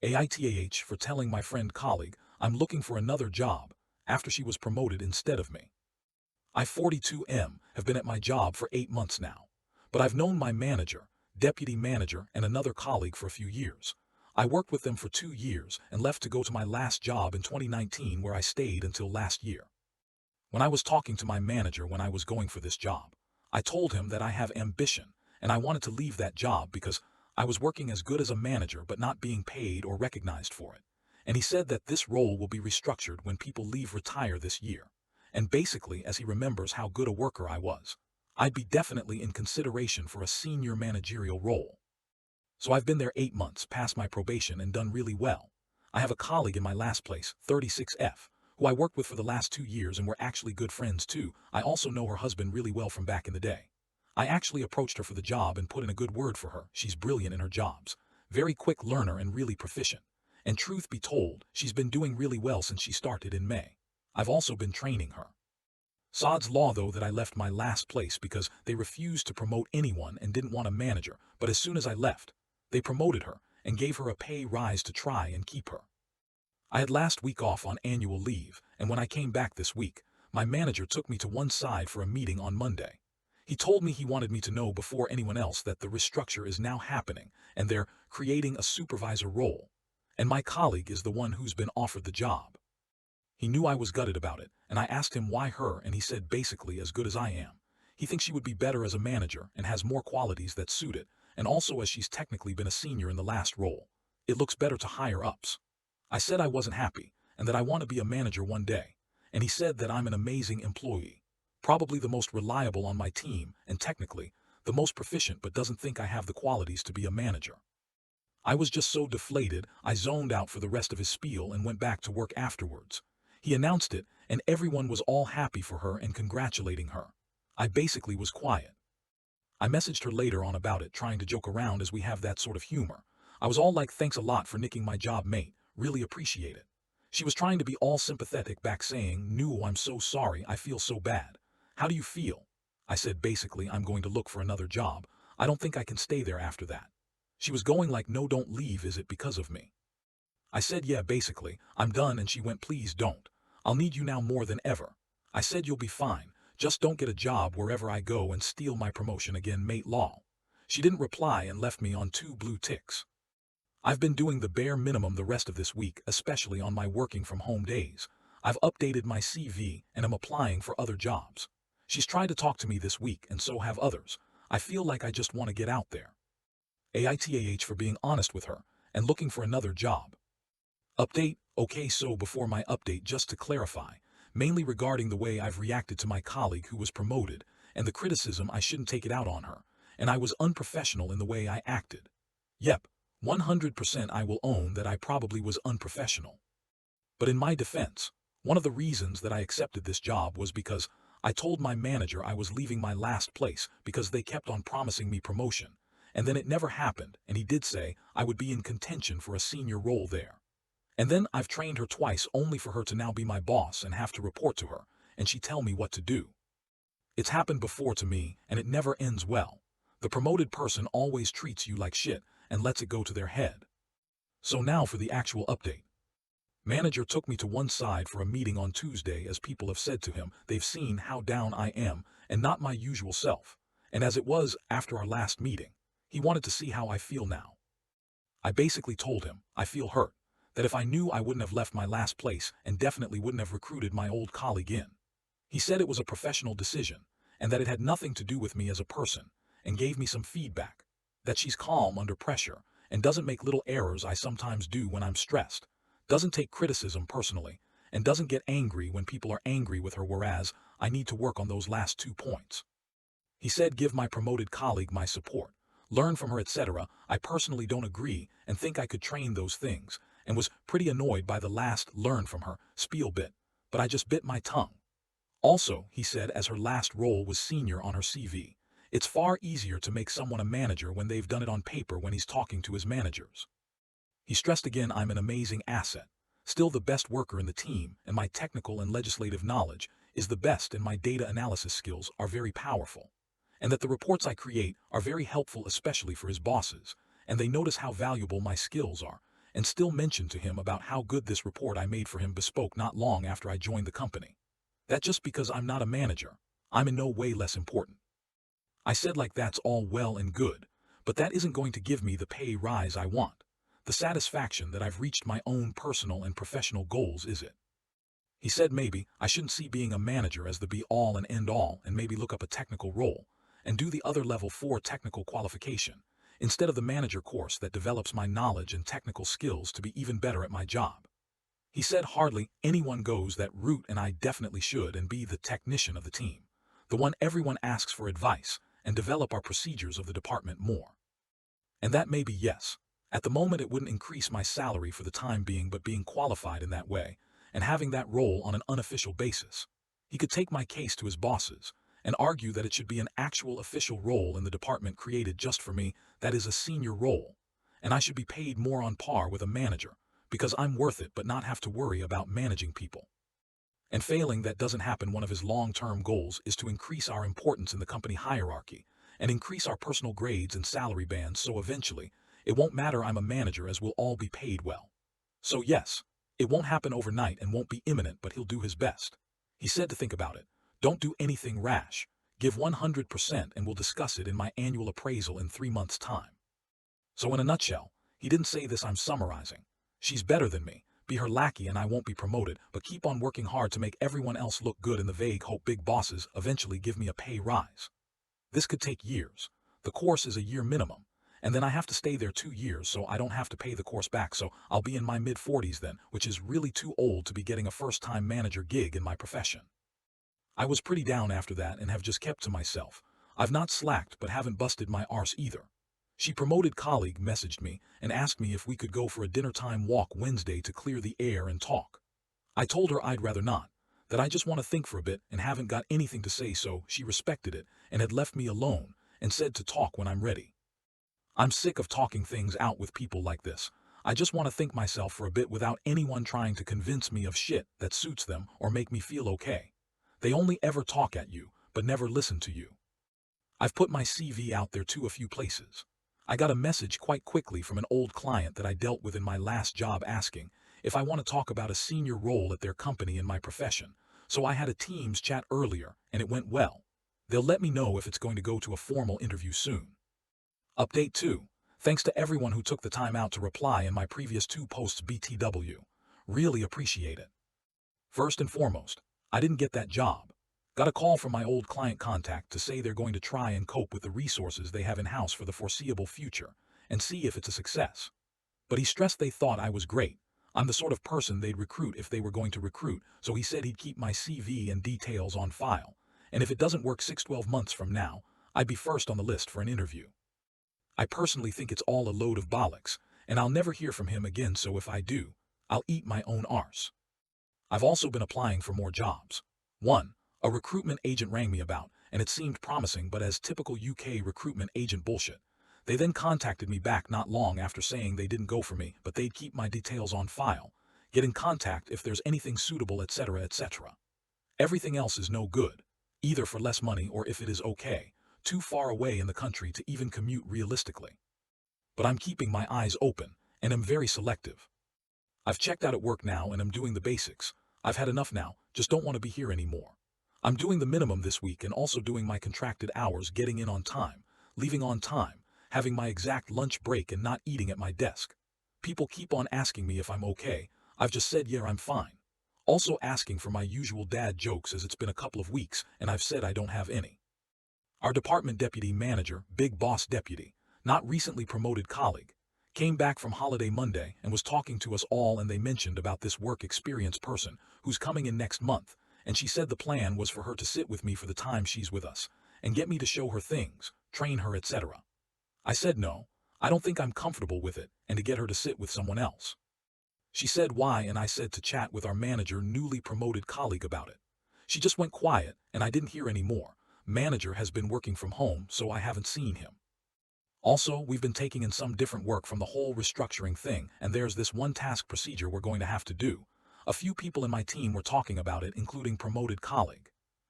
AITAH for telling my friend colleague I'm looking for another job after she was promoted instead of me. I 42M have been at my job for 8 months now, but I've known my manager, deputy manager and another colleague for a few years. I worked with them for 2 years and left to go to my last job in 2019 where I stayed until last year. When I was talking to my manager when I was going for this job, I told him that I have ambition and I wanted to leave that job because I was working as good as a manager but not being paid or recognized for it. And he said that this role will be restructured when people retire this year. And basically, as he remembers how good a worker I was, I'd be definitely in consideration for a senior managerial role. So I've been there 8 months past my probation and done really well. I have a colleague in my last place, 36F, who I worked with for the last 2 years and we're actually good friends too. I also know her husband really well from back in the day. I actually approached her for the job and put in a good word for her. She's brilliant in her jobs, very quick learner and really proficient. And truth be told, she's been doing really well since she started in May. I've also been training her. Sod's law though that I left my last place because they refused to promote anyone and didn't want a manager, but as soon as I left, they promoted her and gave her a pay rise to try and keep her. I had last week off on annual leave, and when I came back this week, my manager took me to one side for a meeting on Monday. He told me he wanted me to know before anyone else that the restructure is now happening and they're creating a supervisor role. And my colleague is the one who's been offered the job. He knew I was gutted about it, and I asked him why her, and he said basically as good as I am. He thinks she would be better as a manager and has more qualities that suit it, and also as she's technically been a senior in the last role. It looks better to higher ups. I said I wasn't happy, and that I want to be a manager one day, and he said that I'm an amazing employee, probably the most reliable on my team, and technically, the most proficient but doesn't think I have the qualities to be a manager. I was just so deflated, I zoned out for the rest of his spiel and went back to work afterwards. He announced it, and everyone was all happy for her and congratulating her. I basically was quiet. I messaged her later on about it, trying to joke around as we have that sort of humor. I was all like, thanks a lot for nicking my job, mate, really appreciate it. She was trying to be all sympathetic back saying, no, I'm so sorry, I feel so bad. How do you feel? I said basically I'm going to look for another job. I don't think I can stay there after that. She was going like, no, don't leave, is it because of me? I said yeah, basically, I'm done, and she went, please don't. I'll need you now more than ever. I said you'll be fine, just don't get a job wherever I go and steal my promotion again, mate, lol. She didn't reply and left me on 2 blue ticks. I've been doing the bare minimum the rest of this week, especially on my working from home days. I've updated my CV and am applying for other jobs. She's tried to talk to me this week and so have others. I feel like I just want to get out there. AITAH for being honest with her and looking for another job. Update. Okay, so before my update, just to clarify, mainly regarding the way I've reacted to my colleague who was promoted and the criticism I shouldn't take it out on her, and I was unprofessional in the way I acted. Yep, 100% I will own that I probably was unprofessional. But in my defense, one of the reasons that I accepted this job was because I told my manager I was leaving my last place because they kept on promising me promotion, and then it never happened, and he did say I would be in contention for a senior role there. And then I've trained her twice only for her to now be my boss and have to report to her, and she tell me what to do. It's happened before to me, and it never ends well. The promoted person always treats you like shit and lets it go to their head. So now for the actual update. Manager took me to one side for a meeting on Tuesday, as people have said to him they've seen how down I am and not my usual self, and as it was after our last meeting, he wanted to see how I feel now. I basically told him I feel hurt, that if I knew I wouldn't have left my last place and definitely wouldn't have recruited my old colleague in. He said it was a professional decision and that it had nothing to do with me as a person, and gave me some feedback, that she's calm under pressure and doesn't make little errors I sometimes do when I'm stressed, doesn't take criticism personally, and doesn't get angry when people are angry with her, whereas I need to work on those last 2 points. He said give my promoted colleague my support, learn from her, etc. I personally don't agree and think I could train those things, and was pretty annoyed by the last learn from her spiel bit, but I just bit my tongue. Also, he said as her last role was senior on her CV, it's far easier to make someone a manager when they've done it on paper when he's talking to his managers. He stressed again I'm an amazing asset, still the best worker in the team, and my technical and legislative knowledge is the best, and my data analysis skills are very powerful, and that the reports I create are very helpful, especially for his bosses, and they notice how valuable my skills are, and still mentioned to him about how good this report I made for him bespoke not long after I joined the company. That just because I'm not a manager, I'm in no way less important. I said like that's all well and good, but that isn't going to give me the pay rise I want, the satisfaction that I've reached my own personal and professional goals, is it? He said maybe I shouldn't see being a manager as the be-all and end-all and maybe look up a technical role and do the other level 4 technical qualification instead of the manager course that develops my knowledge and technical skills to be even better at my job. He said hardly anyone goes that route and I definitely should and be the technician of the team, the one everyone asks for advice, and develop our procedures of the department more. And that may be yes. At the moment it wouldn't increase my salary for the time being, but being qualified in that way, and having that role on an unofficial basis, he could take my case to his bosses and argue that it should be an actual official role in the department created just for me, that is a senior role, and I should be paid more on par with a manager, because I'm worth it but not have to worry about managing people. And failing that doesn't happen, one of his long-term goals is to increase our importance in the company hierarchy and increase our personal grades and salary bands, so eventually it won't matter I'm a manager as we'll all be paid well. So yes, it won't happen overnight and won't be imminent, but he'll do his best. He said to think about it. Don't do anything rash. Give 100% and we'll discuss it in my annual appraisal in 3 months' time. So in a nutshell, he didn't say this, I'm summarizing. She's better than me. Be her lackey and I won't be promoted, but keep on working hard to make everyone else look good in the vague hope big bosses eventually give me a pay rise. This could take years. The course is a year minimum, and then I have to stay there 2 years so I don't have to pay the course back, so I'll be in my mid-40s then, which is really too old to be getting a first-time manager gig in my profession. I was pretty down after that and have just kept to myself. I've not slacked but haven't busted my arse either. She promoted colleague messaged me and asked me if we could go for a dinner-time walk Wednesday to clear the air and talk. I told her I'd rather not, that I just want to think for a bit and haven't got anything to say, so she respected it and had left me alone and said to talk when I'm ready. I'm sick of talking things out with people like this. I just want to think myself for a bit without anyone trying to convince me of shit that suits them or make me feel okay. They only ever talk at you, but never listen to you. I've put my CV out there to a few places. I got a message quite quickly from an old client that I dealt with in my last job asking if I want to talk about a senior role at their company in my profession, so I had a Teams chat earlier and it went well. They'll let me know if it's going to go to a formal interview soon. Update 2. Thanks to everyone who took the time out to reply in my previous 2 posts BTW. Really appreciate it. First and foremost, I didn't get that job. Got a call from my old client contact to say they're going to try and cope with the resources they have in-house for the foreseeable future and see if it's a success. But he stressed they thought I was great. I'm the sort of person they'd recruit if they were going to recruit, so he said he'd keep my CV and details on file, and if it doesn't work 6-12 months from now, I'd be first on the list for an interview. I personally think it's all a load of bollocks, and I'll never hear from him again, so if I do, I'll eat my own arse. I've also been applying for more jobs. 1. A recruitment agent rang me about, and it seemed promising, but as typical UK recruitment agent bullshit. They then contacted me back not long after saying they didn't go for me, but they'd keep my details on file, get in contact if there's anything suitable, etc., etc. Everything else is no good, either for less money or if it is okay, too far away in the country to even commute realistically. But I'm keeping my eyes open, and am very selective. I've checked out at work now and am doing the basics. I've had enough now, just don't want to be here anymore. I'm doing the minimum this week and also doing my contracted hours, getting in on time, leaving on time, having my exact lunch break and not eating at my desk. People keep on asking me if I'm okay. I've just said yeah, I'm fine. Also asking for my usual dad jokes as it's been a couple of weeks and I've said I don't have any. Our department deputy manager, big boss deputy, not recently promoted colleague, came back from holiday Monday and was talking to us all, and they mentioned about this work experience person who's coming in next month, and she said the plan was for her to sit with me for the time she's with us and get me to show her things, train her, etc. I said no, I don't think I'm comfortable with it, and to get her to sit with someone else. She said why, and I said to chat with our manager, newly promoted colleague about it. She just went quiet and I didn't hear any more. Manager has been working from home, so I haven't seen him. Also, we've been taking in some different work from the whole restructuring thing, and there's this one task procedure we're going to have to do. A few people in my team were talking about it, including promoted colleague.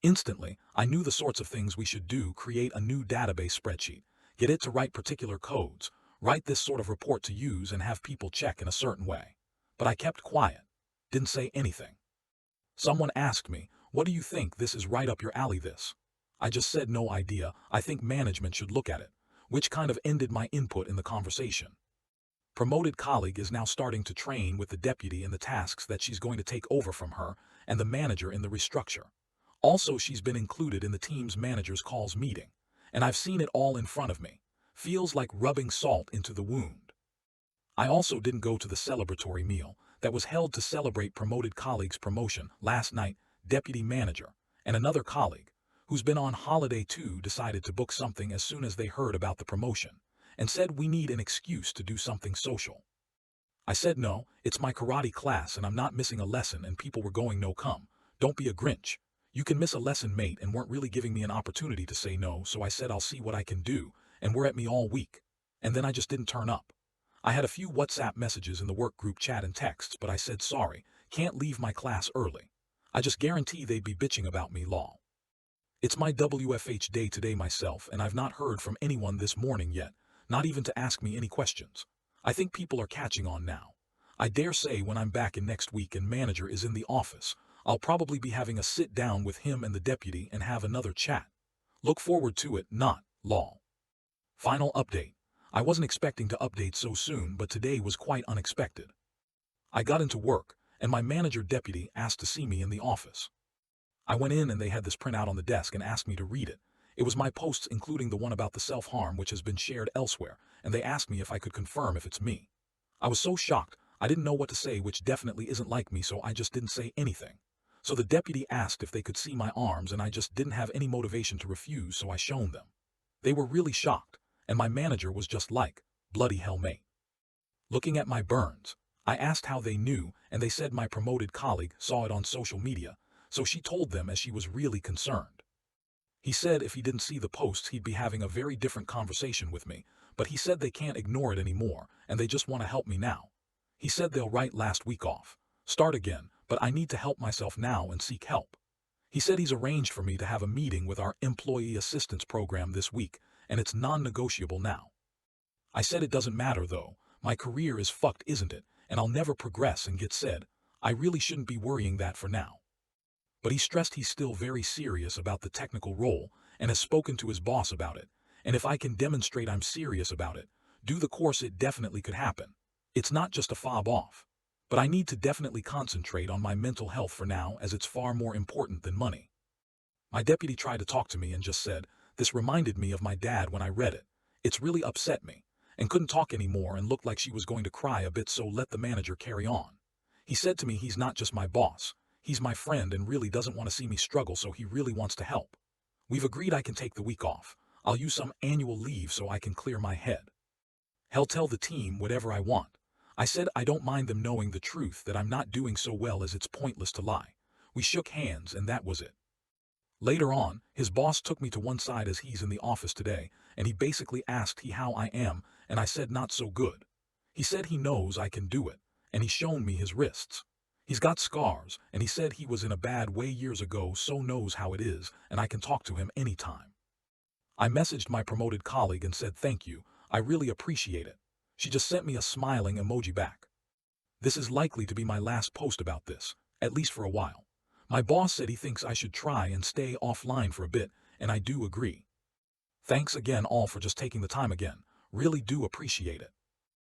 Instantly, I knew the sorts of things we should do: create a new database spreadsheet, get it to write particular codes, write this sort of report to use and have people check in a certain way. But I kept quiet, didn't say anything. Someone asked me, what do you think, this is right up your alley this? I just said no idea, I think management should look at it, which kind of ended my input in the conversation. Promoted colleague is now starting to train with the deputy in the tasks that she's going to take over from her and the manager in the restructure. Also, she's been included in the team's manager's calls meeting, and I've seen it all in front of me. Feels like rubbing salt into the wound. I also didn't go to the celebratory meal that was held to celebrate promoted colleague's promotion last night. Deputy manager and another colleague, who's been on holiday too, decided to book something as soon as they heard about the promotion and said we need an excuse to do something social. I said no, it's my karate class and I'm not missing a lesson, and people were going no come. Don't be a Grinch. You can miss a lesson, mate, and weren't really giving me an opportunity to say no, so I said I'll see what I can do, and were at me all week. And then I just didn't turn up. I had a few WhatsApp messages in the work group chat and texts, but I said sorry, can't leave my class early. I just guarantee they'd be bitching about me, lol. It's my WFH day today myself, and I've not heard from anyone this morning yet, not even to ask me any questions. I think people are catching on now. I dare say when I'm back in next week and manager is in the office, I'll probably be having a sit down with him and the deputy and have another chat. Look forward to it, not, lol. Final update. I wasn't expecting to update so soon, but today was quite unexpected. I got into work, and my manager deputy asked to see me in the office. I went in and they had this printout on the desk and asked me to read it. It was my posts, including the one about the self-harm which has been shared elsewhere, and they asked me if I could confirm if it's me. I was so shocked, I didn't know what to say, which definitely isn't like me, so I just didn't say anything. So the deputy asked if they could see my arms, and I just didn't have any motivation to refuse, so I shown them. They were really shocked, and my manager was just like, bloody hell, mate. Looking at my burns, I asked how they knew, and they said my promoted colleague saw it on social media, so she told them, as she was really concerned. He said if he didn't see the posts he'd be having a very different conversation with me, but he said they can't ignore it anymore, and they just want to help me now. He said they'll write last week off, start again, but I need to help myself now and seek help. He said he's arranged for me to have a meeting with our employee assistance program this week, and it's non-negotiable now. I said it doesn't matter though, my career is fucked, isn't it, and I'll never progress, and get said, I really shouldn't be worrying that for now. But he stressed he's still very serious about the technical role and has spoken to his boss about it, and if I can demonstrate I'm serious about it, do the course, it definitely could happen. It's not just a fob off. But I need to definitely concentrate on my mental health for now, as it's far more important than money. My deputy tried to talk to me and just said, this reminded me of my dad when I read it. It's really upset me, and couldn't talk anymore and looked like she was going to cry a bit, so let the manager carry on. He said to me he's not just my boss, he's my friend and really doesn't want to see me struggle, so he really wants to help. We've agreed I can take the week off. I'll use some annual leave so I can clear my head. He'll tell the team whatever I want. I said I don't mind them knowing the truth, that I'm not doing so well as it's pointless to lie. We shook hands and that was it. Later on, his boss took me to one side as he's in the office today, and he basically asked how I am, and I said not so good. He said he knows I can do it, and he's shown me his wrists. He's got scars, and he said he was in a bad way years ago, so knows how it is, and I can talk to him anytime. I messaged my promoted colleague and said thank you, I really appreciate it. She just sent me a smiling emoji back. This is likely to be my last post about this, at least for a while. My boss said he thinks I should try and stay offline for a bit, and I do agree. Thanks again all for just taking the time again, really do appreciate it.